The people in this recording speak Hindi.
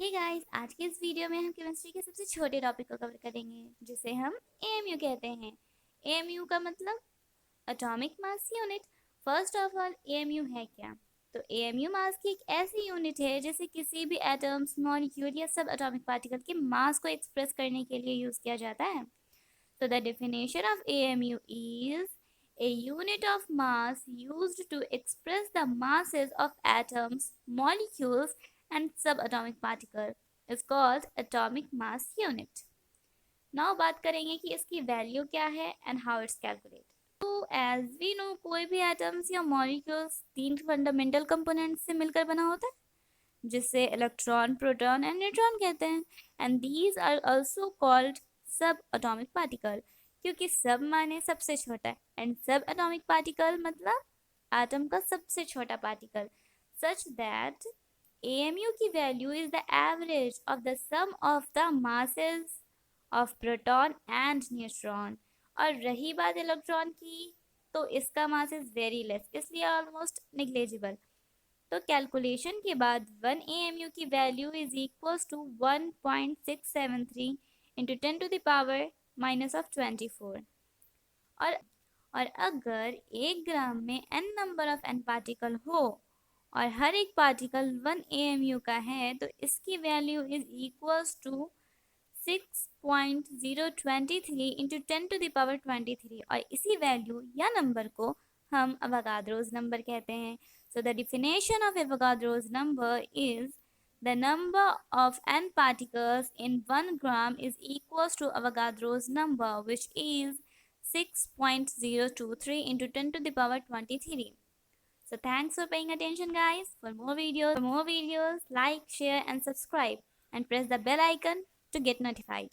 हे गाइस, आज के इस वीडियो में हम केमिस्ट्री के सबसे छोटे टॉपिक को कवर करेंगे जिसे हम एएमयू कहते हैं। एएमयू का मतलब atomic mass unit. First of all AMU है क्या? तो एएमयू मास की एक ऐसी यूनिट है जिसे किसी भी एटम्स, मॉलिक्यूल या सब एटॉमिक पार्टिकल के मास को एक्सप्रेस करने के लिए यूज किया जाता है। So the definition of AMU is a unit of mass used to express the masses of atoms, molecules and subatomic particles is called atomic mass unit. Now बात करेंगे कि इसकी वैल्यू क्या है and how it's calculated. तो as we know कोई भी atoms या molecules तीन फंडामेंटल कंपोनेंट्स से मिलकर बना होता है जिसे इलेक्ट्रॉन, प्रोटॉन एंड न्यूट्रॉन कहते हैं। And these are also called subatomic particle, क्योंकि सब माने सबसे छोटा एंड सब एटॉमिक पार्टिकल मतलब एटम का सबसे छोटा पार्टिकल। सच दैट एएमयू की value is the average of the sum of the masses of proton and neutron. और रही बात इलेक्ट्रॉन की, तो इसका मास इज वेरी लेस, इसलिए ऑलमोस्ट निग्लेजिबल। तो कैलकुलेशन के बाद 1 AMU की value is equals to 1.673 into 10⁻⁻24। और और अगर 1 ग्राम में n number of n particle हो और हर एक पार्टिकल 1 AMU का है तो इसकी value is equals to 6.023 into 10⁻23। और इसी वैल्यू या नंबर को हम अवोगाद्रोस नंबर कहते हैं। So the definition of Avogadro's number is the number of n particles in 1 gram is equals to Avogadro's number, which is 6.023 into 10⁻23. So thanks for paying attention, guys. For more videos, like, share and subscribe and press the bell icon to get notified.